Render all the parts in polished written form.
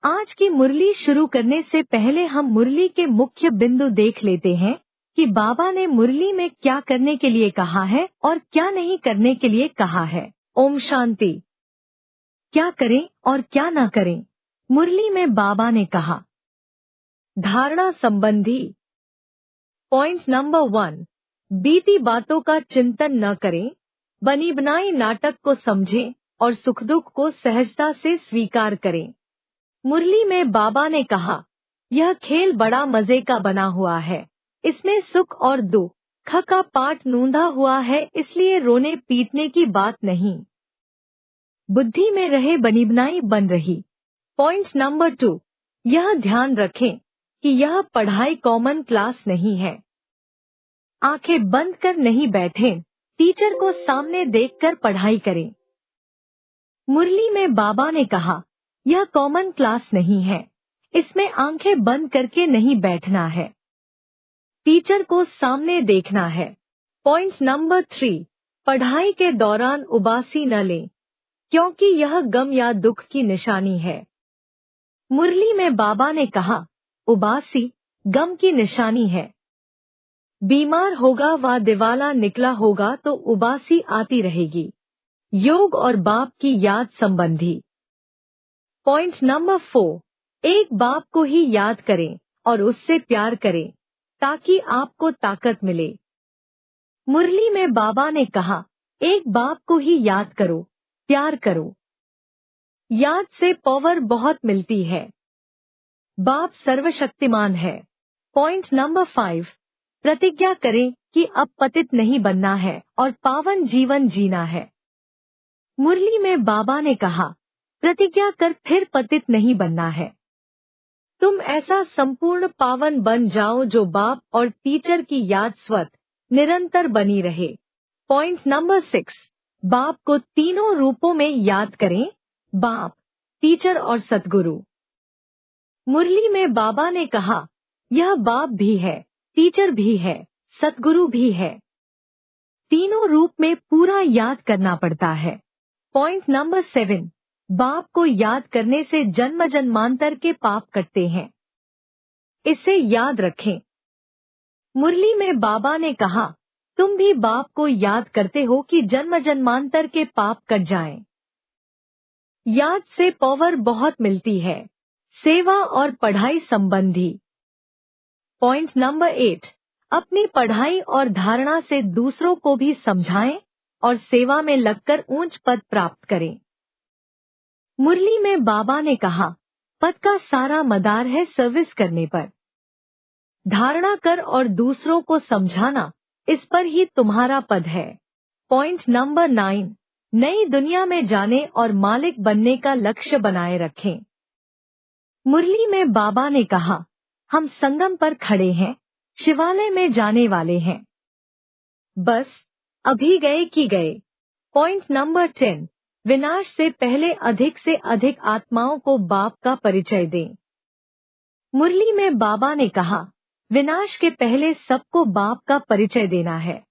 आज की मुरली शुरू करने से पहले हम मुरली के मुख्य बिंदु देख लेते हैं कि बाबा ने मुरली में क्या करने के लिए कहा है और क्या नहीं करने के लिए कहा है। ओम शांति। क्या करें और क्या न करें, मुरली में बाबा ने कहा। धारणा संबंधी पॉइंट नंबर 1, बीती बातों का चिंतन न करें, बनी बनाई नाटक को समझें और सुख दुख को सहजता से स्वीकार करें। मुरली में बाबा ने कहा, यह खेल बड़ा मजे का बना हुआ है, इसमें सुख और दुख का पाठ नूंधा हुआ है, इसलिए रोने पीटने की बात नहीं। बुद्धि में रहे बनी बनाई बन रही। पॉइंट नंबर 2, यह ध्यान रखें कि यह पढ़ाई कॉमन क्लास नहीं है। आंखें बंद कर नहीं बैठे, टीचर को सामने देखकर पढ़ाई करें। मुरली में बाबा ने कहा, यह कॉमन क्लास नहीं है, इसमें आंखें बंद करके नहीं बैठना है, टीचर को सामने देखना है। पॉइंट नंबर 3, पढ़ाई के दौरान उबासी न लें, क्योंकि यह गम या दुख की निशानी है। मुरली में बाबा ने कहा, उबासी गम की निशानी है। बीमार होगा व दिवाला निकला होगा तो उबासी आती रहेगी। योग और बाप की याद संबंधी पॉइंट नंबर 4, एक बाप को ही याद करें और उससे प्यार करें ताकि आपको ताकत मिले। मुरली में बाबा ने कहा, एक बाप को ही याद करो, प्यार करो, याद से पावर बहुत मिलती है। बाप सर्वशक्तिमान है। पॉइंट नंबर 5, प्रतिज्ञा करें कि अब पतित नहीं बनना है और पावन जीवन जीना है। मुरली में बाबा ने कहा, प्रतिज्ञा कर फिर पतित नहीं बनना है। तुम ऐसा संपूर्ण पावन बन जाओ जो बाप और टीचर की याद स्वत निरंतर बनी रहे। पॉइंट नंबर 6, बाप को तीनों रूपों में याद करें, बाप, टीचर और सतगुरु। मुरली में बाबा ने कहा, यह बाप भी है, टीचर भी है, सतगुरु भी है। तीनों रूप में पूरा याद करना पड़ता है। पॉइंट नंबर 7, बाप को याद करने से जन्म जन्मांतर के पाप कटते हैं, इसे याद रखें। मुरली में बाबा ने कहा, तुम भी बाप को याद करते हो कि जन्म जन्मांतर के पाप कट जाएं। याद से पावर बहुत मिलती है। सेवा और पढ़ाई संबंधी पॉइंट नंबर 8, अपनी पढ़ाई और धारणा से दूसरों को भी समझाएं और सेवा में लगकर ऊंच पद प्राप्त करें। मुरली में बाबा ने कहा, पद का सारा मदार है सर्विस करने पर। धारणा कर और दूसरों को समझाना, इस पर ही तुम्हारा पद है। पॉइंट नंबर 9, नई दुनिया में जाने और मालिक बनने का लक्ष्य बनाए रखें। मुरली में बाबा ने कहा, हम संगम पर खड़े हैं, शिवालय में जाने वाले हैं, बस अभी गए कि गए। पॉइंट नंबर 10, विनाश से पहले अधिक से अधिक आत्माओं को बाप का परिचय दें। मुरली में बाबा ने कहा, विनाश के पहले सबको बाप का परिचय देना है।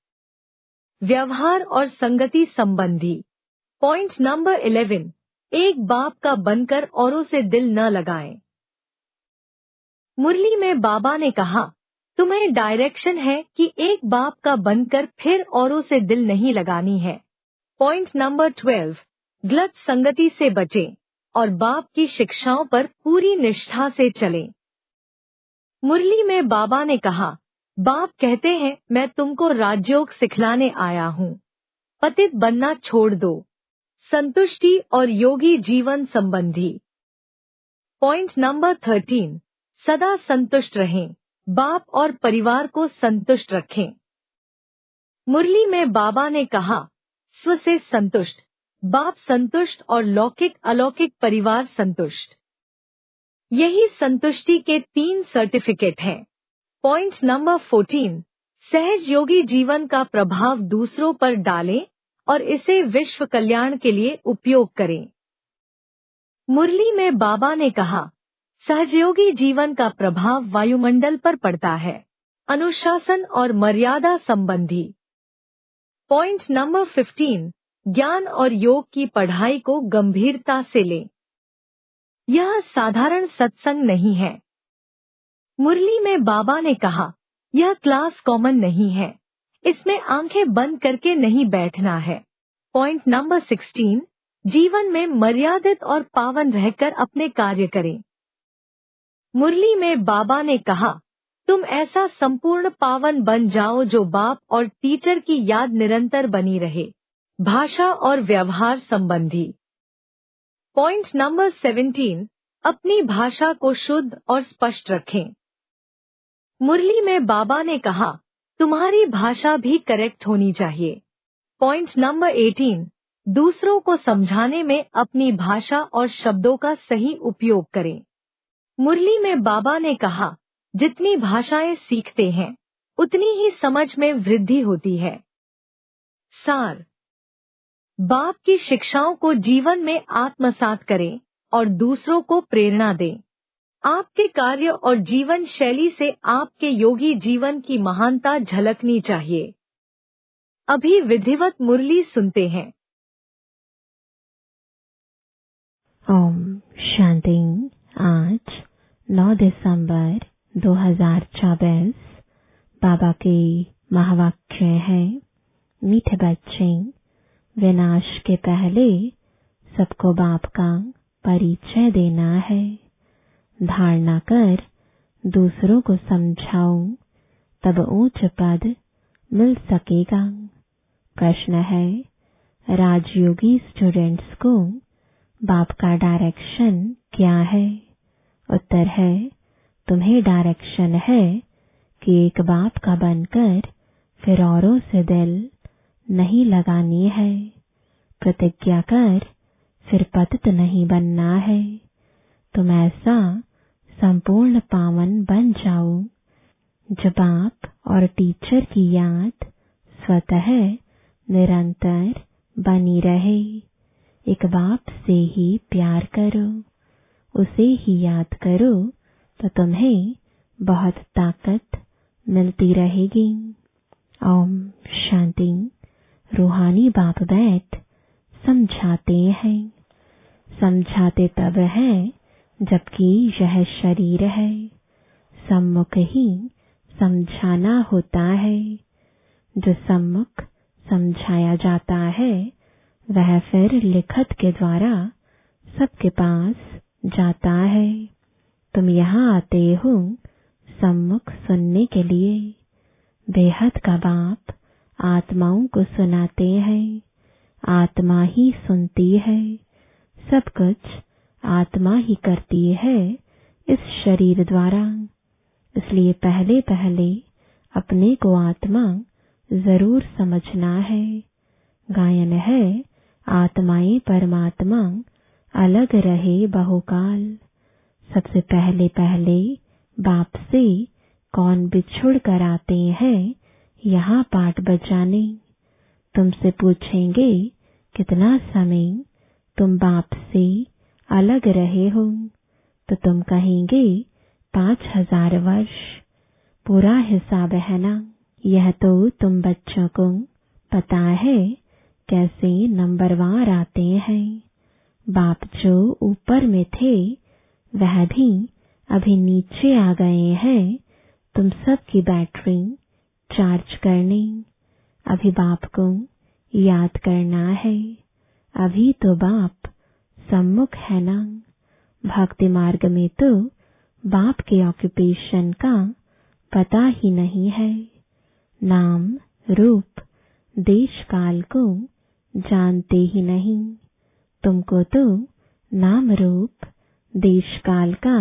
व्यवहार और संगति संबंधी पॉइंट नंबर 11, एक बाप का बनकर औरों से दिल न लगाएं। मुरली में बाबा ने कहा, तुम्हें डायरेक्शन है कि एक बाप का बनकर फिर औरों से दिल नहीं लगानी है। पॉइंट नंबर 12, गलत संगति से बचें और बाप की शिक्षाओं पर पूरी निष्ठा से चलें। मुरली में बाबा ने कहा, बाप कहते हैं, मैं तुमको राजयोग सिखलाने आया हूँ, पतित बनना छोड़ दो। संतुष्टि और योगी जीवन संबंधी पॉइंट नंबर 13, सदा संतुष्ट रहें, बाप और परिवार को संतुष्ट रखें। मुरली में बाबा ने कहा, स्व से संतुष्ट, बाप संतुष्ट और लौकिक अलौकिक परिवार संतुष्ट। यही संतुष्टि के 3 सर्टिफिकेट हैं। पॉइंट नंबर 14, सहज योगी जीवन का प्रभाव दूसरों पर डालें और इसे विश्व कल्याण के लिए उपयोग करें। मुरली में बाबा ने कहा, सहजयोगी जीवन का प्रभाव वायुमंडल पर पड़ता है। अनुशासन और मर्यादा संबंधी पॉइंट नंबर 15, ज्ञान और योग की पढ़ाई को गंभीरता से लें। यह साधारण सत्संग नहीं है। मुरली में बाबा ने कहा, यह क्लास कॉमन नहीं है, इसमें आंखें बंद करके नहीं बैठना है। पॉइंट नंबर 16, जीवन में मर्यादित और पावन रहकर अपने कार्य करें। मुरली में बाबा ने कहा, तुम ऐसा संपूर्ण पावन बन जाओ जो बाप और टीचर की याद निरंतर बनी रहे। भाषा और व्यवहार संबंधी। पॉइंट नंबर 17, अपनी भाषा को शुद्ध और स्पष्ट रखें। मुरली में बाबा ने कहा, तुम्हारी भाषा भी करेक्ट होनी चाहिए। पॉइंट नंबर 18, दूसरों को समझाने में अपनी भाषा और शब्दों का सही उपयोग करें। मुरली में बाबा ने कहा, जितनी भाषाएं सीखते हैं उतनी ही समझ में वृद्धि होती है। सार, बाप की शिक्षाओं को जीवन में आत्मसात करें और दूसरों को प्रेरणा दें। आपके कार्य और जीवन शैली से आपके योगी जीवन की महानता झलकनी चाहिए। अभी विधिवत मुरली सुनते हैं। ओम शांति। आज 9 दिसंबर 2024 बाबा के महावाक्य है, मीठे बच्चे, विनाश के पहले सबको बाप का परिचय देना है। धारणा कर दूसरों को समझाओ, तब ऊंच पद मिल सकेगा। प्रश्न है, राजयोगी स्टूडेंट्स को बाप का डायरेक्शन क्या है? उत्तर है, तुम्हें डायरेक्शन है कि एक बाप का बनकर फिर औरों से दिल नहीं लगानी है। प्रतिज्ञा कर फिर पतित नहीं बनना है। तुम ऐसा संपूर्ण पावन बन जाओ जो बाप और टीचर की याद स्वतः निरंतर बनी रहे। एक बाप से ही प्यार करो, उसे ही याद करो, तो तुम्हें बहुत ताकत मिलती रहेगी। ओम शांति। रूहानी बाप बैठ समझाते हैं। समझाते तब है जबकि यह शरीर है। सम्मुख ही समझाना होता है। जो सम्मुख समझाया जाता है वह फिर लिखत के द्वारा सबके पास जाता है। तुम यहाँ आते हो सम्मुख सुनने के लिए। बेहद का बाप आत्माओं को सुनाते हैं। आत्मा ही सुनती है। सब कुछ आत्मा ही करती है इस शरीर द्वारा। इसलिए पहले पहले अपने को आत्मा जरूर समझना है। गायन है, आत्माएं परमात्मा अलग रहे बहुकाल। सबसे पहले पहले बाप से कौन बिछुड़ कर आते हैं यहाँ पाठ बजाने। तुमसे पूछेंगे कितना समय तुम बाप से अलग रहे हो, तो तुम कहेंगे 5000 वर्ष। पूरा हिसाब है ना। यह तो तुम बच्चों को पता है कैसे नंबरवार आते हैं। बाप जो ऊपर में थे वह भी अभी नीचे आ गए हैं तुम सब की बैटरी चार्ज करने। अभी बाप को याद करना है। अभी तो बाप सम्मुख है ना। भक्ति मार्ग में तो बाप के ऑक्यूपेशन का पता ही नहीं है। नाम रूप देश काल को जानते ही नहीं। तुमको तो नाम रूप देश काल का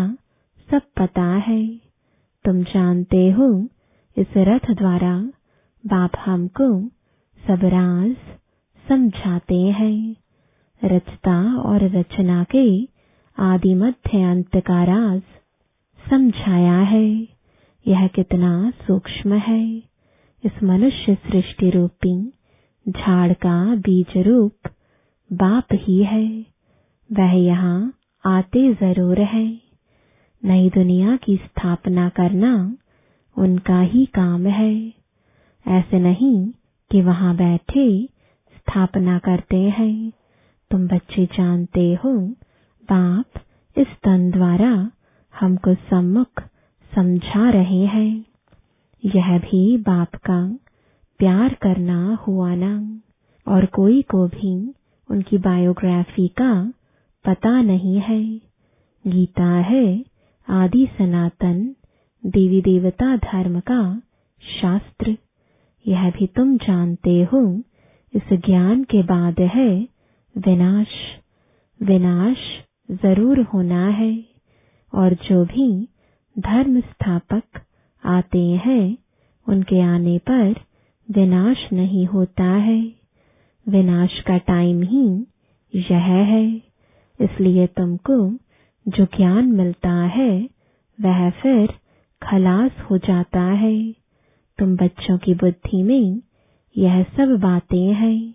सब पता है। तुम जानते हो इस रथ द्वारा बाप हमको सब राज समझाते हैं। रचता और रचना के आदि मध्य अंत का राज समझाया है। यह कितना सूक्ष्म है। इस मनुष्य सृष्टि रूपी झाड़ का बीज रूप बाप ही है। वह यहाँ आते जरूर है। नई दुनिया की स्थापना करना उनका ही काम है। ऐसे नहीं कि वहाँ बैठे स्थापना करते हैं। तुम बच्चे जानते हो बाप इस तन द्वारा हमको सम्मुख समझा रहे हैं। यह भी बाप का प्यार करना हुआ ना। और कोई को भी उनकी बायोग्राफी का पता नहीं है। गीता है आदि सनातन देवी देवता धर्म का शास्त्र। यह भी तुम जानते हो। इस ज्ञान के बाद है विनाश। विनाश जरूर होना है। और जो भी धर्म स्थापक आते हैं उनके आने पर विनाश नहीं होता है। विनाश का टाइम ही यह है। इसलिए तुमको जो ज्ञान मिलता है वह फिर खलास हो जाता है। तुम बच्चों की बुद्धि में यह सब बातें हैं।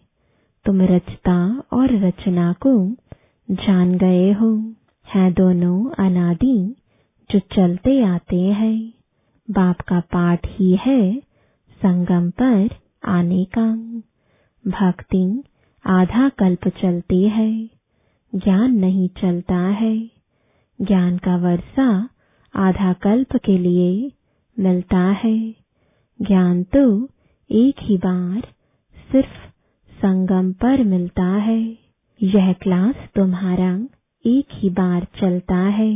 तुम रचता और रचना को जान गए हो। है दोनों अनादि जो चलते आते हैं। बाप का पाठ ही है संगम पर आने का। भक्ति आधा कल्प चलती है, ज्ञान नहीं चलता है। ज्ञान का वर्षा आधा कल्प के लिए मिलता है। ज्ञान तो एक ही बार सिर्फ संगम पर मिलता है। यह क्लास तुम्हारा एक ही बार चलता है।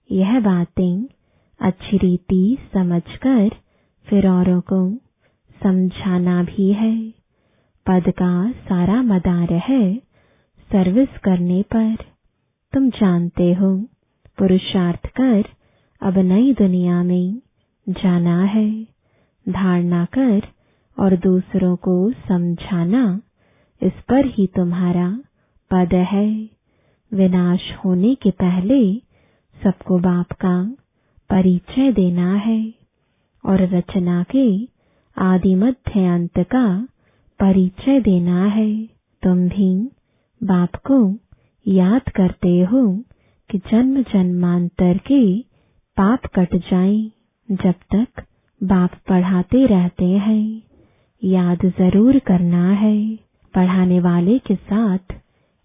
यह बातें अच्छी रीति समझकर फिर औरों को समझाना भी है। पद का सारा मदार है सर्विस करने पर। तुम जानते हो पुरुषार्थ कर अब नई दुनिया में जाना है। धारणा कर और दूसरों को समझाना, इस पर ही तुम्हारा पद है। विनाश होने के पहले सबको बाप का परिचय देना है और रचना के आदि मध्य अंत का परिचय देना है। तुम भी बाप को याद करते हो कि जन्म जन्मांतर के पाप कट जाएं। जब तक बाप पढ़ाते रहते हैं याद जरूर करना है। पढ़ाने वाले के साथ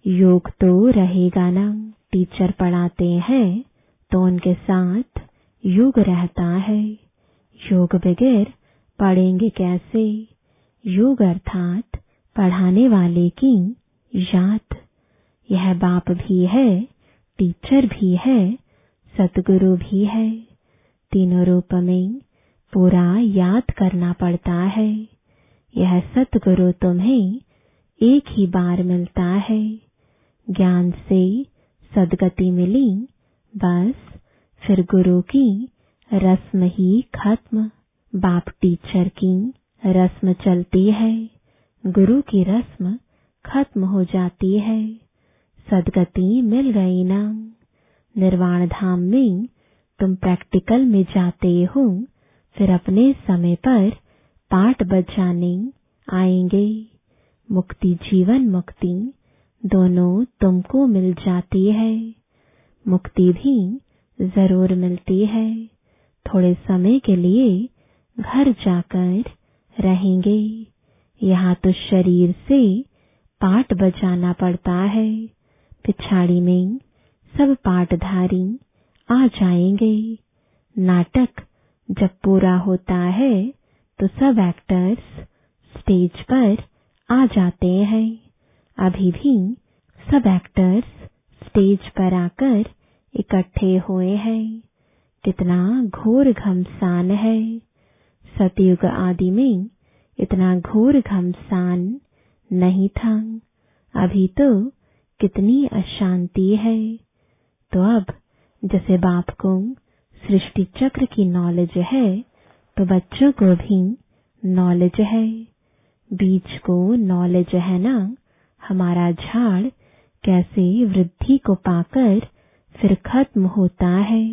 योग तो रहेगा ना। टीचर पढ़ाते हैं तो उनके साथ योग रहता है। योग बगैर पढ़ेंगे कैसे? योग अर्थात पढ़ाने वाले की याद। यह बाप भी है, टीचर भी है, सतगुरु भी है। तीनों रूप में पूरा याद करना पड़ता है। यह सतगुरु तुम्हें एक ही बार मिलता है। ज्ञान से सदगति मिली, बस फिर गुरु की रस्म ही खत्म। बाप टीचर की रस्म चलती है, गुरु की रस्म खत्म हो जाती है। सदगति मिल गई ना। निर्वाण धाम में तुम प्रैक्टिकल में जाते हो, फिर अपने समय पर पाठ बजाने आएंगे। मुक्ति जीवन मुक्ति दोनों तुमको मिल जाती है। मुक्ति भी जरूर मिलती है। थोड़े समय के लिए घर जाकर रहेंगे। यहाँ तो शरीर से पाठ बजाना पड़ता है। पिछाड़ी में सब पाठधारी आ जाएंगे। नाटक जब पूरा होता है तो सब एक्टर्स स्टेज पर आ जाते हैं। अभी भी सब एक्टर्स स्टेज पर आकर इकट्ठे हुए हैं। कितना घोर घमसान है। सतयुग आदि में इतना घोर घमसान नहीं था। अभी तो कितनी अशांति है। तो अब जैसे बाप को सृष्टि चक्र की नॉलेज है तो बच्चों को भी नॉलेज है। बीज को नॉलेज है ना, हमारा झाड़ कैसे वृद्धि को पाकर फिर खत्म होता है।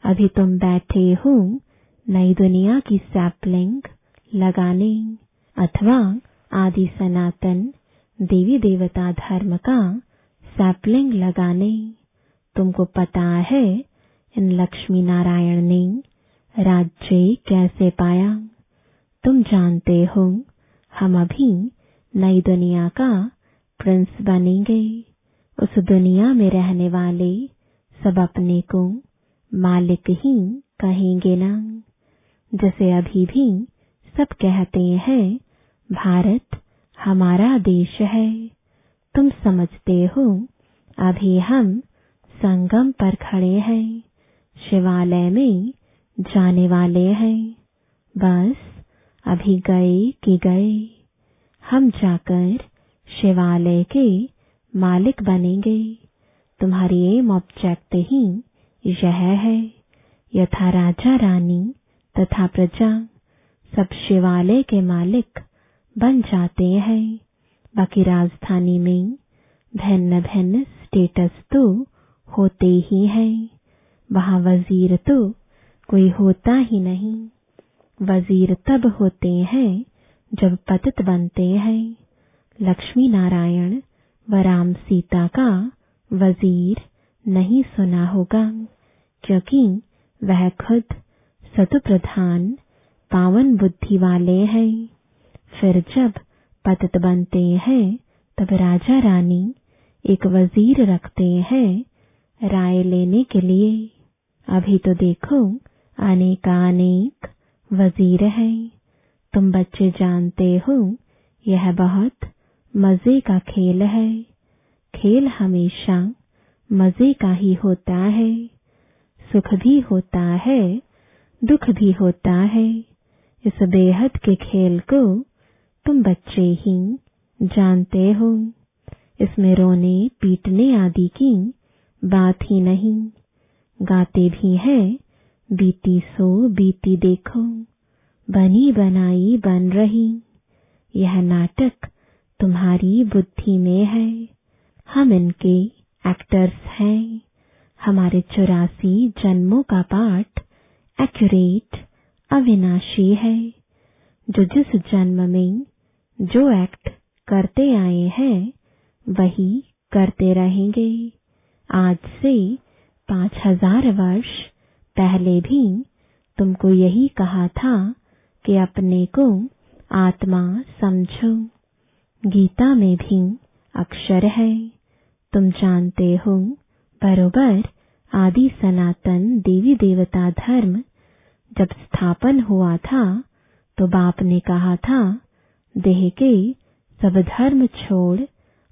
अभी तुम बैठे हो नई दुनिया की सैपलिंग लगाने अथवा आदि सनातन देवी देवता धर्म का सैपलिंग लगाने। तुमको पता है इन लक्ष्मी नारायण ने राज्य कैसे पाया। तुम जानते हो हम अभी नई दुनिया का प्रिंस बनेंगे। उस दुनिया में रहने वाले सब अपने को मालिक ही कहेंगे ना। जैसे अभी भी सब कहते हैं भारत हमारा देश है। तुम समझते हो अभी हम संगम पर खड़े हैं, शिवालय में जाने वाले हैं। बस अभी गए कि गए, हम जाकर शिवालय के मालिक बनेंगे। तुम्हारी एम ऑब्जेक्ट ही यह है। यथा राजा रानी तथा प्रजा सब शिवालय के मालिक बन जाते हैं। बाकी राजधानी में भिन्न भिन्न स्टेटस तो होते ही हैं। वहाँ वजीर तो कोई होता ही नहीं। वजीर तब होते हैं जब पतित बनते हैं। लक्ष्मी नारायण व राम सीता का वजीर नहीं सुना होगा, क्योंकि वह खुद सतुप्रधान पावन बुद्धि वाले हैं। फिर जब पतित बनते हैं तब राजा रानी एक वजीर रखते हैं राय लेने के लिए। अभी तो देखो अनेकानेक वजीर हैं। तुम बच्चे जानते हो यह बहुत मजे का खेल है। खेल हमेशा मजे का ही होता है। सुख भी होता है, दुख भी होता है। इस बेहद के खेल को तुम बच्चे ही जानते हो। इसमें रोने पीटने आदि की बात ही नहीं। गाते भी है बीती सो बीती देखो, बनी बनाई बन रही। यह नाटक तुम्हारी बुद्धि में है। हम इनके एक्टर्स हैं। हमारे 84 जन्मों का पाठ एक्यूरेट अविनाशी है। जो जिस जन्म में जो एक्ट करते आए हैं वही करते रहेंगे। आज से 5000 वर्ष पहले भी तुमको यही कहा था कि अपने को आत्मा समझो। गीता में भी अक्षर है। तुम जानते हो बरोबर आदि सनातन देवी देवता धर्म जब स्थापन हुआ था तो बाप ने कहा था देह के सब धर्म छोड़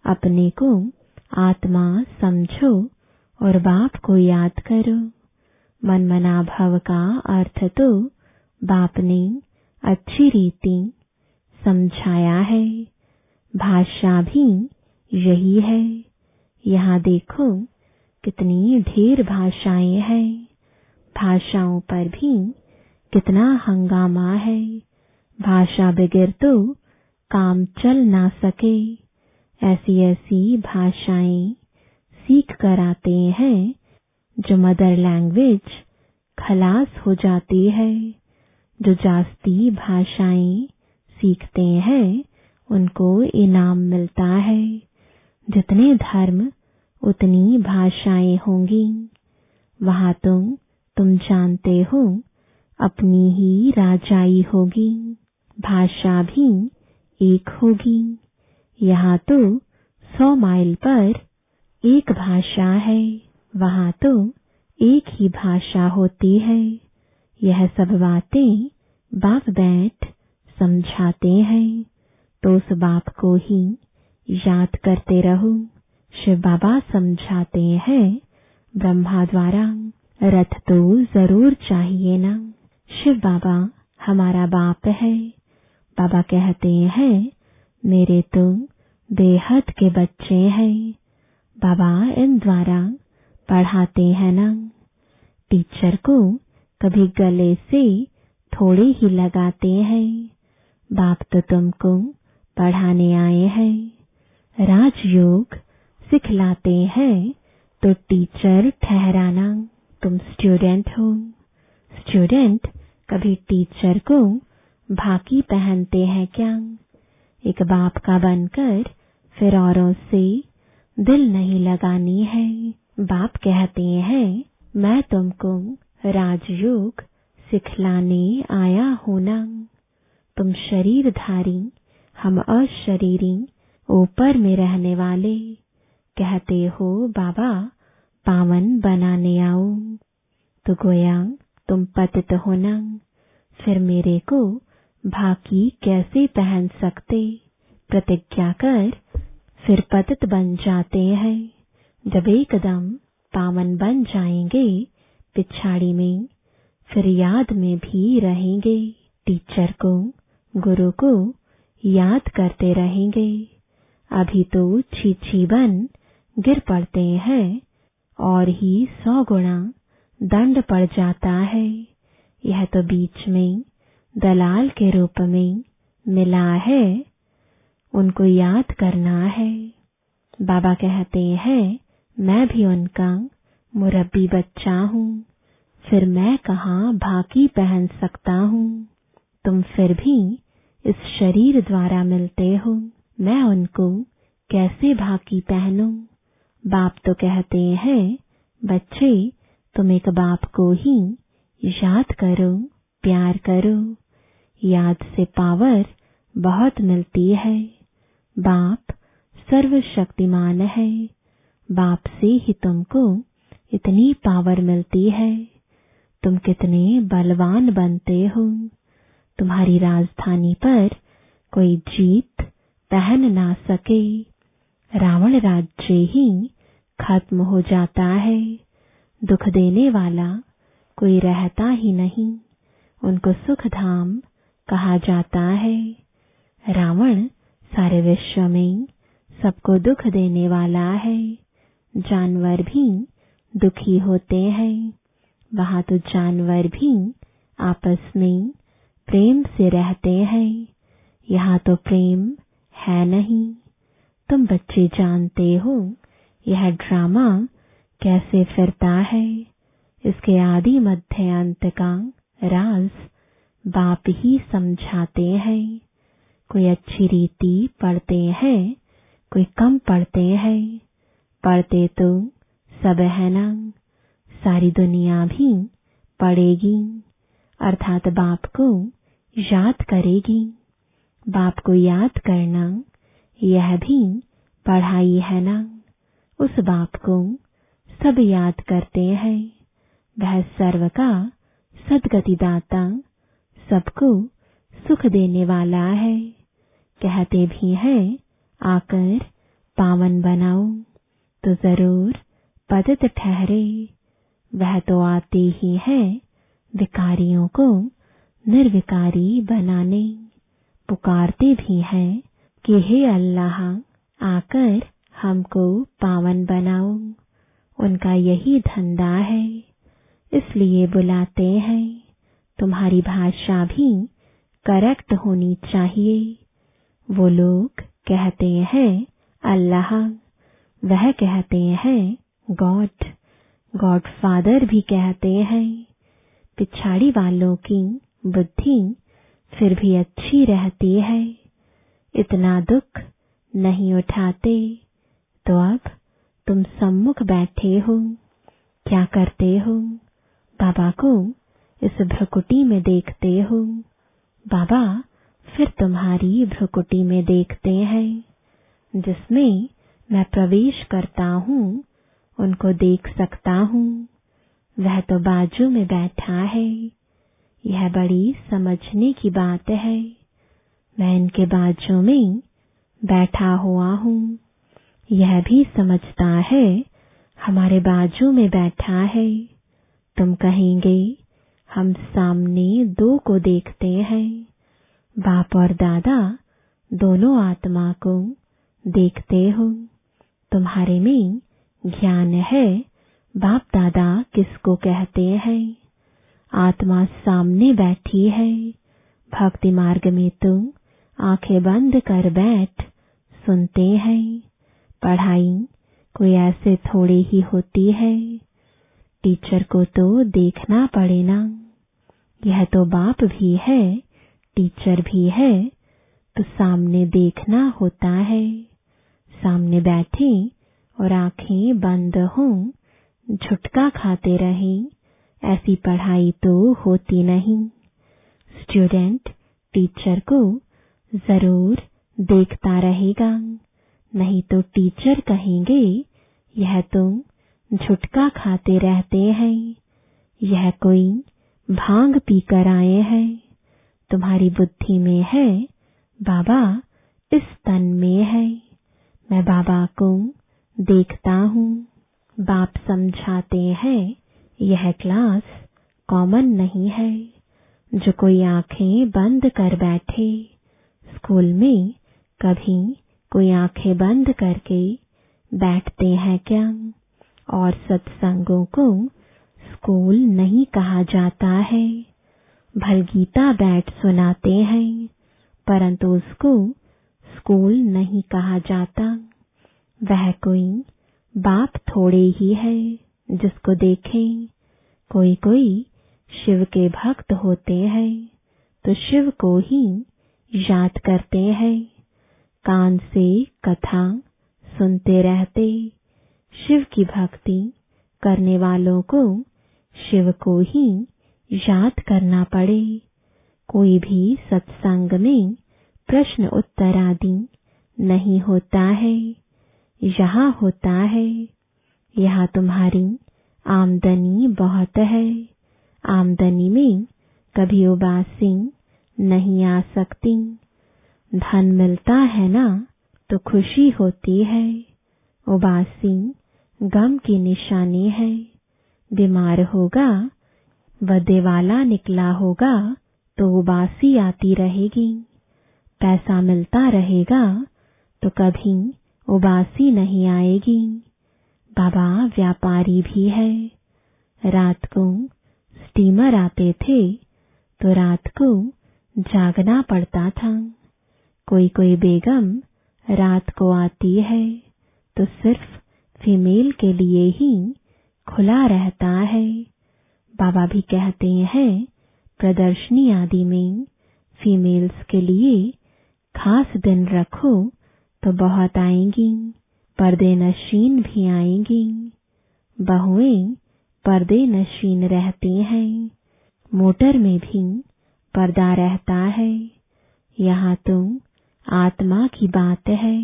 अपने को आत्मा समझो और बाप को याद करो। मनमना भव का अर्थ तो बाप ने अच्छी रीति समझाया है। भाषा भी यही है। यहाँ देखो कितनी ढेर भाषाएं हैं। भाषाओं पर भी कितना हंगामा है। भाषा बगैर तो काम चल ना सके। ऐसी ऐसी भाषाएं सीख कर आते हैं जो मदर लैंग्वेज खलास हो जाती है। जो जास्ती भाषाएं सीखते हैं उनको इनाम मिलता है। जितने धर्म उतनी भाषाएं होंगी। वहाँ तुम जानते हो अपनी ही राजाई होगी। भाषा भी एक होगी। यहाँ तो 100 माइल पर एक भाषा है। वहाँ तो एक ही भाषा होती है। यह सब बातें बाप बैठ समझाते हैं तो उस बाप को ही याद करते रहो। शिव बाबा समझाते हैं ब्रह्मा द्वारा रथ तो जरूर चाहिए ना। शिव बाबा हमारा बाप है। बाबा कहते हैं मेरे तो बेहद के बच्चे हैं। बाबा इन द्वारा पढ़ाते हैं ना। टीचर को कभी गले से थोड़े ही लगाते हैं। बाप तो तुमको पढ़ाने आए हैं। राजयोग सिखलाते हैं तो टीचर ठहराना। तुम स्टूडेंट हो। स्टूडेंट कभी टीचर को भाकी पहनते हैं क्या? एक बाप का बनकर फिर औरों से दिल नहीं लगानी है। बाप कहते हैं मैं तुमको राजयोग सिखलाने आया हूं ना। तुम शरीरधारी, हम अशरीरी, ऊपर में रहने वाले। कहते हो बाबा पावन बनाने आऊं। तो गोया तुम पतित हो ना, फिर मेरे को भाकी कैसे पहन सकते। प्रतिज्ञा कर फिर पतित बन जाते हैं। जब एकदम पावन बन जाएंगे पिछाड़ी में, फिर याद में भी रहेंगे। टीचर को, गुरु को याद करते रहेंगे। अभी तो छी बन गिर पड़ते हैं और ही 100 गुना दंड पड़ जाता है। यह तो बीच में दलाल के रूप में मिला है, उनको याद करना है। बाबा कहते हैं मैं भी उनका मुरब्बी बच्चा हूँ, फिर मैं कहाँ भाकी पहन सकता हूँ। तुम फिर भी इस शरीर द्वारा मिलते हो, मैं उनको कैसे भाकी पहनूं। बाप तो कहते हैं बच्चे तुम एक बाप को ही याद करो, प्यार करो। याद से पावर बहुत मिलती है। बाप सर्वशक्तिमान है, बाप से ही तुमको इतनी पावर मिलती है। तुम कितने बलवान बनते हो। तुम्हारी राजधानी पर कोई जीत पहन ना सके। रावण राज्य ही खत्म हो जाता है। दुख देने वाला कोई रहता ही नहीं, उनको सुख धाम कहा जाता है। रावण सारे विश्व में सबको दुख देने वाला है। जानवर भी दुखी होते हैं। वहां तो जानवर भी आपस में प्रेम से रहते हैं। यहाँ तो प्रेम है नहीं। तुम बच्चे जानते हो यह ड्रामा कैसे फिरता है। इसके आदि मध्य अंत का राज बाप ही समझाते हैं। कोई अच्छी रीति पढ़ते हैं, कोई कम पढ़ते हैं। पढ़ते तो सब है ना, सारी दुनिया भी पढ़ेगी, अर्थात बाप को याद करेगी। बाप को याद करना यह भी पढ़ाई है ना। उस बाप को सब याद करते हैं। वह सर्व का सद्गतिदाता, सबको सुख देने वाला है। कहते भी हैं आकर पावन बनाओ, तो जरूर पतित ठहरे। वह तो आते ही है विकारियों को निर्विकारी बनाने। पुकारते भी हैं कि हे अल्लाह आकर हमको पावन बनाओ। उनका यही धंधा है, इसलिए बुलाते हैं। तुम्हारी भाषा भी करेक्ट होनी चाहिए। वो लोग कहते हैं अल्लाह, वह कहते हैं गॉड, गॉड फादर भी कहते हैं। पिछाड़ी वालों की बुद्धि फिर भी अच्छी रहती है, इतना दुख नहीं उठाते। तो अब तुम सम्मुख बैठे हो, क्या करते हो? बाबा को इस भ्रुकुटी में देखते हो। बाबा फिर तुम्हारी भ्रुकुटी में देखते हैं। जिसमें मैं प्रवेश करता हूँ उनको देख सकता हूँ। वह तो बाजू में बैठा है। यह बड़ी समझने की बात है। मैं इनके बाजू में बैठा हुआ हूँ। यह भी समझता है हमारे बाजू में बैठा है। तुम कहेंगे हम सामने दो को देखते हैं। बाप और दादा दोनों आत्मा को देखते हो। तुम्हारे में ज्ञान है बाप दादा किसको कहते हैं। आत्मा सामने बैठी है। भक्ति मार्ग में तुम आंखें बंद कर बैठ सुनते हैं। पढ़ाई कोई ऐसे थोड़ी ही होती है। टीचर को तो देखना पड़े ना। यह तो बाप भी है, टीचर भी है, तो सामने देखना होता है। सामने बैठे और आंखें बंद हों, झुटका खाते रहें, ऐसी पढ़ाई तो होती नहीं। स्टूडेंट टीचर को जरूर देखता रहेगा, नहीं तो टीचर कहेंगे यह तो झुटका खाते रहते हैं। यह कोई भांग पीकर आए हैं। तुम्हारी बुद्धि में है, बाबा इस तन में है। मैं बाबा को देखता हूँ। बाप समझाते हैं, यह क्लास कॉमन नहीं है। जो कोई आंखें बंद कर बैठे, स्कूल में कभी कोई आंखें बंद करके बैठते हैं क्या? और सत्संगों को स्कूल नहीं कहा जाता है। भलगीता बैठ सुनाते हैं, परंतु उसको स्कूल नहीं कहा जाता। वह कोई बाप थोड़े ही है जिसको देखें। कोई कोई शिव के भक्त होते हैं तो शिव को ही याद करते हैं। कान से कथा सुनते रहते। शिव की भक्ति करने वालों को शिव को ही याद करना पड़े। कोई भी सत्संग में प्रश्न उत्तर आदि नहीं होता है। यहाँ होता है। यहाँ तुम्हारी आमदनी बहुत है। आमदनी में कभी उबासी नहीं आ सकती। धन मिलता है ना तो खुशी होती है। उबासी गम की निशानी है। बीमार होगा व दिवाला निकला होगा तो उबासी आती रहेगी। पैसा मिलता रहेगा तो कभी उबासी नहीं आएगी। बाबा व्यापारी भी है। रात को स्टीमर आते थे तो रात को जागना पड़ता था। कोई कोई बेगम रात को आती है तो सिर्फ फीमेल के लिए ही खुला रहता है। बाबा भी कहते हैं प्रदर्शनी आदि में फीमेल्स के लिए खास दिन रखो तो बहुत आएंगी। पर्दे नशीन भी आएंगी। बहुएं पर्दे नशीन रहती हैं। मोटर में भी पर्दा रहता है। यहाँ तो आत्मा की बात है।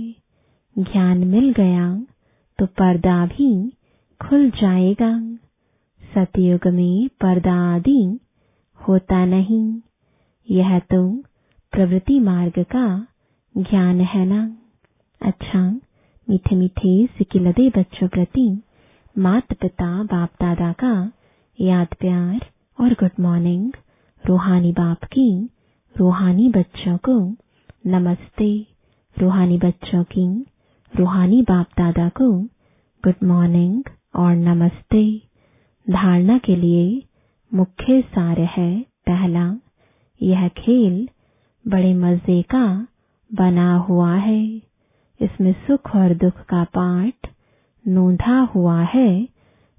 ज्ञान मिल गया तो पर्दा भी खुल जाएगा। सतयुग में पर्दा आदि होता नहीं। यह तो प्रवृत्ति मार्ग का ज्ञान है ना। अच्छा, मीठे मीठे सिकिलदे बच्चों प्रति माता पिता बाप दादा का याद प्यार और गुड मॉर्निंग। रूहानी बाप की रूहानी बच्चों को नमस्ते। रूहानी बच्चों की रूहानी बाप दादा को गुड मॉर्निंग और नमस्ते। धारणा के लिए मुख्य सार है। पहला, यह खेल बड़े मजे का बना हुआ है। इसमें सुख और दुख का पाठ नोंधा हुआ है,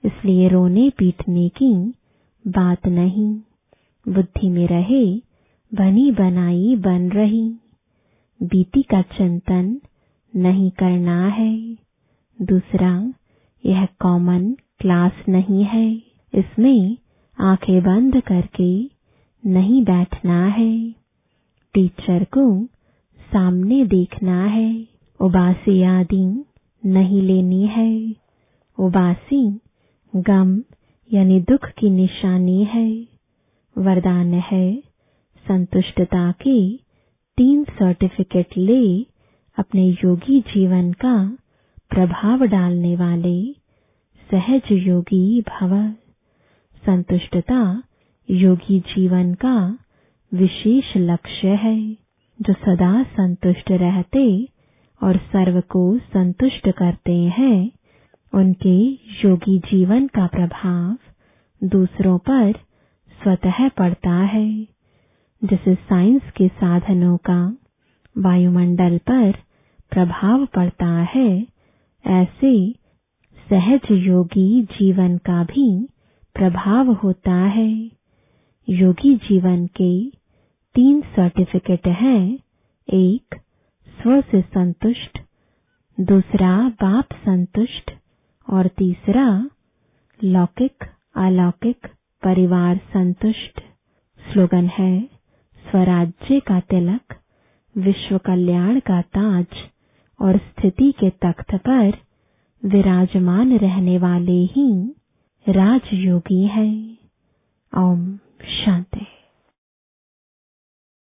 इसलिए रोने पीटने की बात नहीं। बुद्धि में रहे बनी बनाई बन रही। बीती का चिंतन नहीं करना है। दूसरा, यह कॉमन क्लास नहीं है। इसमें आंखें बंद करके नहीं बैठना है। टीचर को सामने देखना है। उबासी आदि नहीं लेनी है। उबासी गम यानी दुख की निशानी है। वरदान है संतुष्टता के 3 सर्टिफिकेट ले अपने योगी जीवन का प्रभाव डालने वाले सहज योगी भव। संतुष्टता योगी जीवन का विशेष लक्ष्य है। जो सदा संतुष्ट रहते और सर्व को संतुष्ट करते हैं, उनके योगी जीवन का प्रभाव दूसरों पर स्वतः पड़ता है। जैसे साइंस के साधनों का वायुमंडल पर प्रभाव पड़ता है, ऐसे सहज योगी जीवन का भी प्रभाव होता है। योगी जीवन के 3 सर्टिफिकेट हैं। एक, स्व से संतुष्ट, दूसरा बाप संतुष्ट और तीसरा लौकिक अलौकिक परिवार संतुष्ट। स्लोगन है स्वराज्य का तिलक, विश्व कल्याण का ताज और स्थिति के तख्त पर विराजमान रहने वाले ही राजयोगी हैं। ओम